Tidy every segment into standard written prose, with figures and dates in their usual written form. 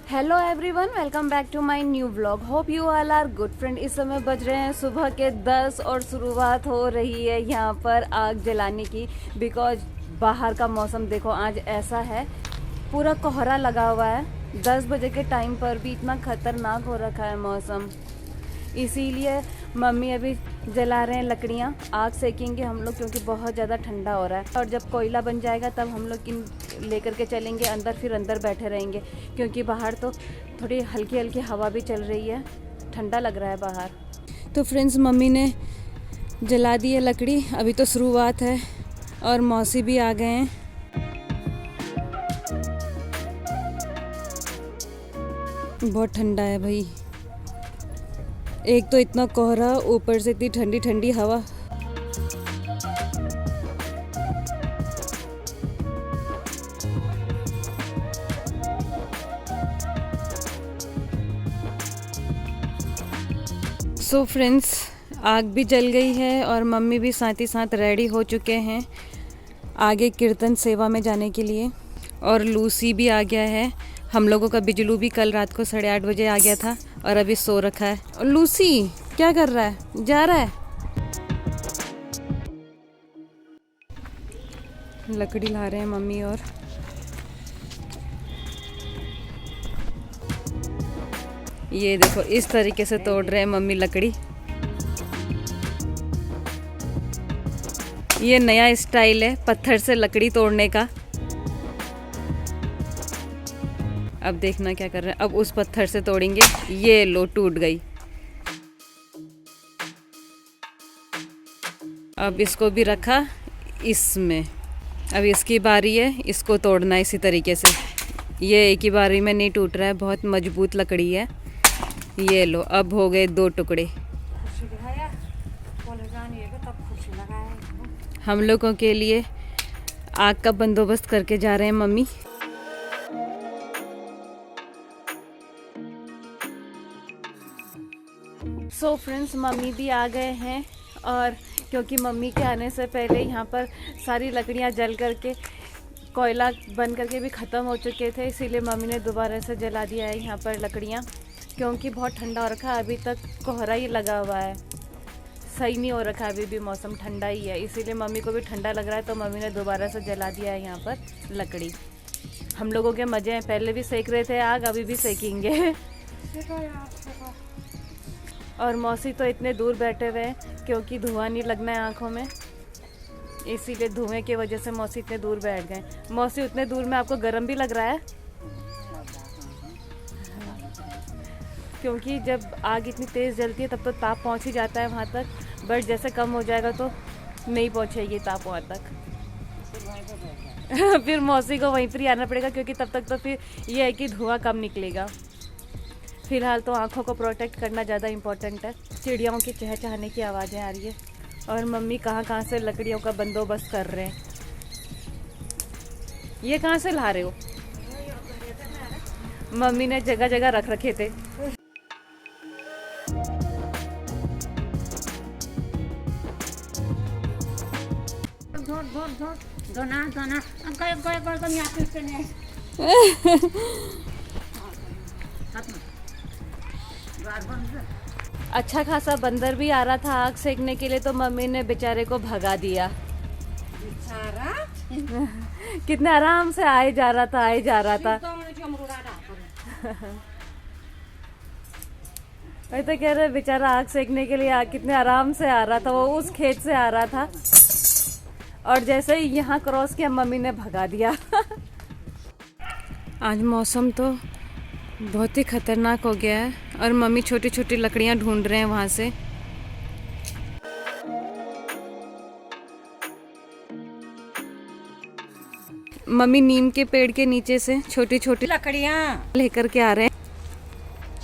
Hello everyone, welcome back to my new vlog. Hope you all are good friend. इस समय बज रहे हैं सुबह के 10 और शुरुआत हो रही है यहाँ पर आग जलाने की। बिकॉज बाहर का मौसम देखो आज ऐसा है, पूरा कोहरा लगा हुआ है। 10 बजे के टाइम पर भी इतना खतरनाक हो रखा है मौसम, इसीलिए मम्मी अभी जला रहे हैं लकड़ियाँ। आग सेकेंगे हम लोग क्योंकि बहुत ज़्यादा ठंडा हो रहा है। और जब कोयला बन जाएगा तब हम लोग इन लेकर के चलेंगे अंदर, फिर अंदर बैठे रहेंगे क्योंकि बाहर तो थोड़ी हल्की हल्की हवा भी चल रही है, ठंडा लग रहा है बाहर। तो फ्रेंड्स, मम्मी ने जला दी है लकड़ी, अभी तो शुरुआत है और मौसी भी आ गए हैं। बहुत ठंडा है भाई, एक तो इतना कोहरा, ऊपर से इतनी ठंडी ठंडी हवा। सो फ्रेंड्स, आग भी जल गई है और मम्मी भी साथ ही साथ रेडी हो चुके हैं आगे कीर्तन सेवा में जाने के लिए। और लूसी भी आ गया है। हम लोगों का बिजलू भी कल रात को 8:30 बजे आ गया था और अभी सो रखा है। और लूसी क्या कर रहा है, जा रहा है? लकड़ी ला रहे हैं मम्मी और ये देखो इस तरीके से तोड़ रहे हैं मम्मी लकड़ी। ये नया स्टाइल है पत्थर से लकड़ी तोड़ने का। अब देखना क्या कर रहे हैं। अब उस पत्थर से तोड़ेंगे। ये लो, टूट गई। अब इसको भी रखा इसमें। अब इसकी बारी है, इसको तोड़ना इसी तरीके से। ये एक ही बारी में नहीं टूट रहा है, बहुत मजबूत लकड़ी है। ये लो, अब हो गए 2 टुकड़े। हम लोगों के लिए आग का बंदोबस्त करके जा रहे हैं मम्मी। सो फ्रेंड्स, मम्मी भी आ गए हैं और क्योंकि मम्मी के आने से पहले यहाँ पर सारी लकड़ियाँ जल करके, कोयला बन करके भी ख़त्म हो चुके थे, इसीलिए मम्मी ने दोबारा से जला दिया है यहाँ पर लकड़ियाँ। क्योंकि बहुत ठंडा हो रखा है, अभी तक कोहरा ही लगा हुआ है, सही नहीं हो रखा है, अभी भी मौसम ठंडा ही है, इसीलिए मम्मी को भी ठंडा लग रहा है। तो मम्मी ने दोबारा से जला दिया है यहाँ पर लकड़ी। हम लोगों के मज़े हैं, पहले भी सेक रहे थे आग, अभी भी सेकेंगे। और मौसी तो इतने दूर बैठे हुए हैं क्योंकि धुआं नहीं लगना है आँखों में, इसीलिए धुएं की वजह से मौसी इतने दूर बैठ गए। मौसी, उतने दूर में आपको गर्म भी लग रहा है? क्योंकि जब आग इतनी तेज़ जलती है तब तो ताप पहुंच ही जाता है वहाँ तक, बट जैसे कम हो जाएगा तो नहीं पहुंचेगी ताप वहाँ तक। फिर मौसी को वहीं पर ही आना पड़ेगा क्योंकि तब तक तो फिर ये है कि धुआं कम निकलेगा। फिलहाल तो आँखों को प्रोटेक्ट करना ज़्यादा इम्पोर्टेंट है। चिड़ियों की चहचहाने की आवाज़ें आ रही है और मम्मी कहाँ से लकड़ियों का बंदोबस्त कर रहे हैं। ये कहाँ से ला रहे हो? मम्मी ने जगह जगह रख रखे थे। अच्छा खासा बंदर भी आ रहा था आग सेकने के लिए, तो मम्मी ने बेचारे को भगा दिया। बेचारा कितने आराम से आए जा रहा था। मैं तो कह रहे बेचारा आग सेकने के लिए कितने आराम से आ रहा था, वो उस खेत से आ रहा था और जैसे ही यहाँ क्रॉस किया मम्मी ने भगा दिया। आज मौसम तो बहुत ही खतरनाक हो गया है और मम्मी छोटी छोटी लकड़ियाँ ढूंढ रहे हैं वहाँ से। मम्मी नीम के पेड़ के नीचे से छोटी छोटी लकड़ियाँ लेकर के आ रहे हैं।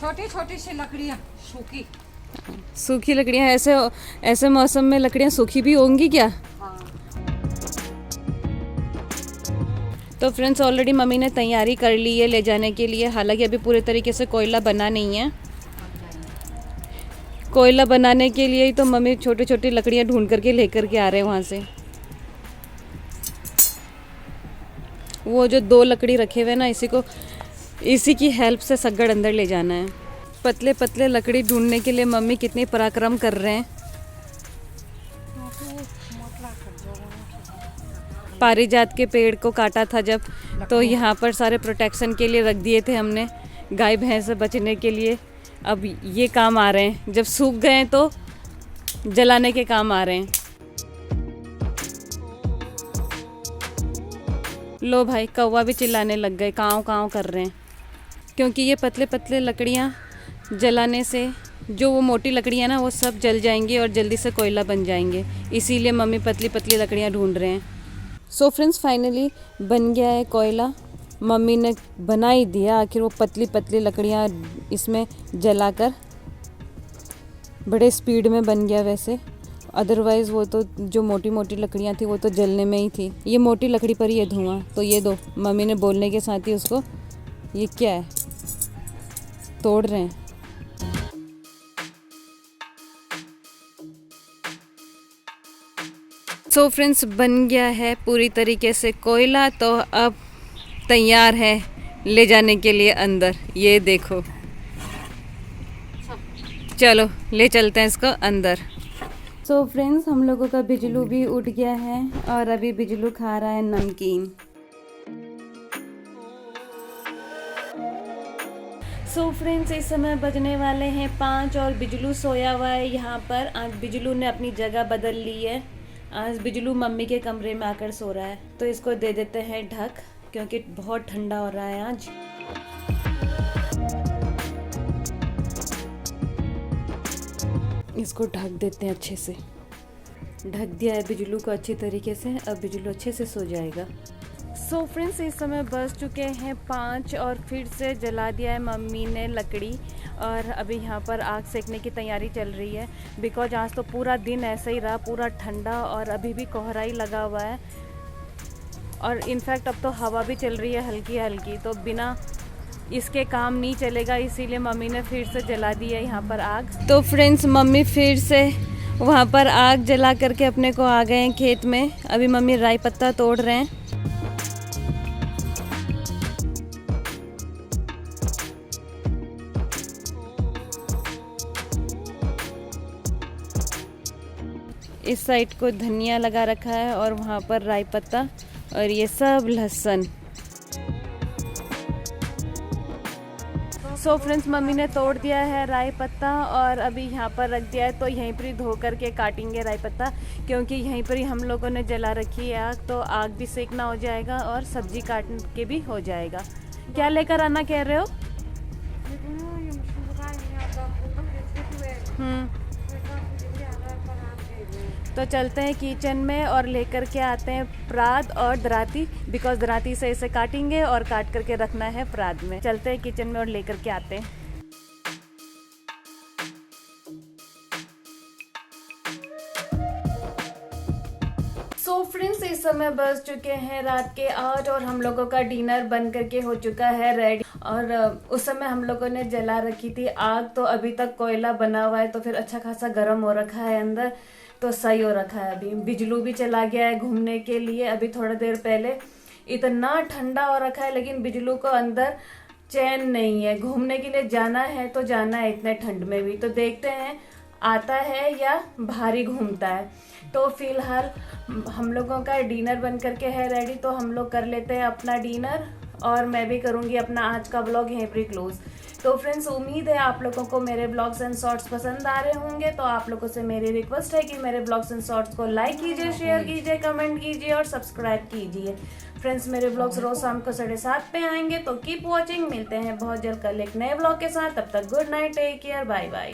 छोटी छोटी सी लकड़ियाँ, सूखी लकड़ियाँ। ऐसे मौसम में लकड़ियाँ सूखी भी होंगी क्या? तो फ्रेंड्स, ऑलरेडी मम्मी ने तैयारी कर ली है ले जाने के लिए। हालांकि अभी पूरे तरीके से कोयला बना नहीं है। कोयला बनाने के लिए ही तो मम्मी छोटी छोटी लकड़ियाँ ढूंढ करके लेकर के आ रहे हैं वहाँ से। वो जो 2 लकड़ी रखे हुए ना, इसी की हेल्प से सग्गड़ अंदर ले जाना है। पतले पतले लकड़ी ढूंढने के लिए मम्मी कितनी पराक्रम कर रहे हैं। पारिजात के पेड़ को काटा था जब, तो यहाँ पर सारे प्रोटेक्शन के लिए रख दिए थे हमने, गाय भैंस से बचने के लिए। अब ये काम आ रहे हैं, जब सूख गए हैं तो जलाने के काम आ रहे हैं। लो भाई, कौवा भी चिल्लाने लग गए, काँव काँव कर रहे हैं, क्योंकि ये पतले पतले लकड़ियाँ जलाने से जो वो मोटी लकड़ियाँ ना वो सब जल जाएंगी और जल्दी से कोयला बन जाएंगे, इसीलिए मम्मी पतली पतली लकड़ियाँ ढूंढ रहे हैं। सो फ्रेंड्स, फाइनली बन गया है कोयला। मम्मी ने बना ही दिया, आखिर वो पतली पतली लकड़ियाँ इसमें जलाकर। बड़े स्पीड में बन गया वैसे, अदरवाइज़ वो तो जो मोटी मोटी लकड़ियाँ थी वो तो जलने में ही थी। ये मोटी लकड़ी पर ये धुआं, तो ये दो, मम्मी ने बोलने के साथ ही उसको, ये क्या है, तोड़ रहे हैं। सो फ्रेंड्स, बन गया है पूरी तरीके से कोयला, तो अब तैयार है ले जाने के लिए अंदर। ये देखो, चलो ले चलते हैं इसको अंदर। सो फ्रेंड्स, हम लोगों का बिजलू भी उठ गया है और अभी बिजलू खा रहा है नमकीन। सो फ्रेंड्स, इस समय बजने वाले हैं 5 और बिजलू सोया हुआ है यहाँ पर। आज बिजलू ने अपनी जगह बदल ली है। आज बिजलू मम्मी के कमरे में आकर सो रहा है, तो इसको दे देते हैं ढक, क्योंकि बहुत ठंडा हो रहा है आज। इसको ढक देते हैं अच्छे से। ढक दिया है बिजलू को अच्छी तरीके से, अब बिजलू अच्छे से सो जाएगा। सो फ्रेंड्स, इस समय बज चुके हैं 5 और फिर से जला दिया है मम्मी ने लकड़ी, और अभी यहाँ पर आग सेकने की तैयारी चल रही है। बिकॉज आज तो पूरा दिन ऐसा ही रहा, पूरा ठंडा, और अभी भी कोहरा ही लगा हुआ है, और इनफैक्ट अब तो हवा भी चल रही है हल्की हल्की, तो बिना इसके काम नहीं चलेगा, इसीलिए मम्मी ने फिर से जला दी है यहाँ पर आग। तो फ्रेंड्स, मम्मी फिर से वहाँ पर आग जला करके अपने को आ गए हैं खेत में। अभी मम्मी राई पत्ता तोड़ रहे हैं। इस साइड को धनिया लगा रखा है और वहाँ पर राई पत्ता, और ये सब लहसुन। सो फ्रेंड्स, मम्मी ने तोड़ दिया है राई पत्ता और अभी यहाँ पर रख दिया है, तो यहीं पर ही धो करके काटेंगे राई पत्ता, क्योंकि यहीं पर ही हम लोगों ने जला रखी है आग, तो आग भी सेकना हो जाएगा और सब्जी काट के भी हो जाएगा। क्या लेकर आना कह रहे हो? तो चलते हैं किचन में और लेकर के आते हैं परात और दराती, बिकॉज दराती से इसे काटेंगे और काट करके रखना है परात में। चलते हैं किचन में और लेकर के आते हैं। सो फ्रेंड्स, इस समय बज चुके हैं रात के 8 और हम लोगों का डिनर बन करके हो चुका है रेडी। और उस समय हम लोगों ने जला रखी थी आग, तो अभी तक कोयला बना हुआ है, तो फिर अच्छा खासा गर्म हो रखा है अंदर, तो सही हो रखा है। अभी बिजलू भी चला गया है घूमने के लिए अभी थोड़ा देर पहले। इतना ठंडा हो रखा है, लेकिन बिजलू को अंदर चैन नहीं है। घूमने के लिए जाना है तो जाना है इतने ठंड में भी, तो देखते हैं आता है या बाहर ही घूमता है। तो फिलहाल हम लोगों का डिनर बन करके है रेडी, तो हम लोग कर लेते हैं अपना डिनर, और मैं भी करूँगी अपना आज का ब्लॉग यहीं पर क्लोज। तो फ्रेंड्स, उम्मीद है आप लोगों को मेरे ब्लॉग्स एंड शॉर्ट्स पसंद आ रहे होंगे। तो आप लोगों से मेरी रिक्वेस्ट है कि मेरे ब्लॉग्स एंड शॉर्ट्स को लाइक कीजिए, शेयर कीजिए, कमेंट कीजिए और सब्सक्राइब कीजिए। फ्रेंड्स, मेरे ब्लॉग्स रोज शाम को 7:30 पे आएंगे, तो कीप वॉचिंग। मिलते हैं बहुत जल्द कल एक नए ब्लॉग के साथ। तब तक good night, take care, bye bye.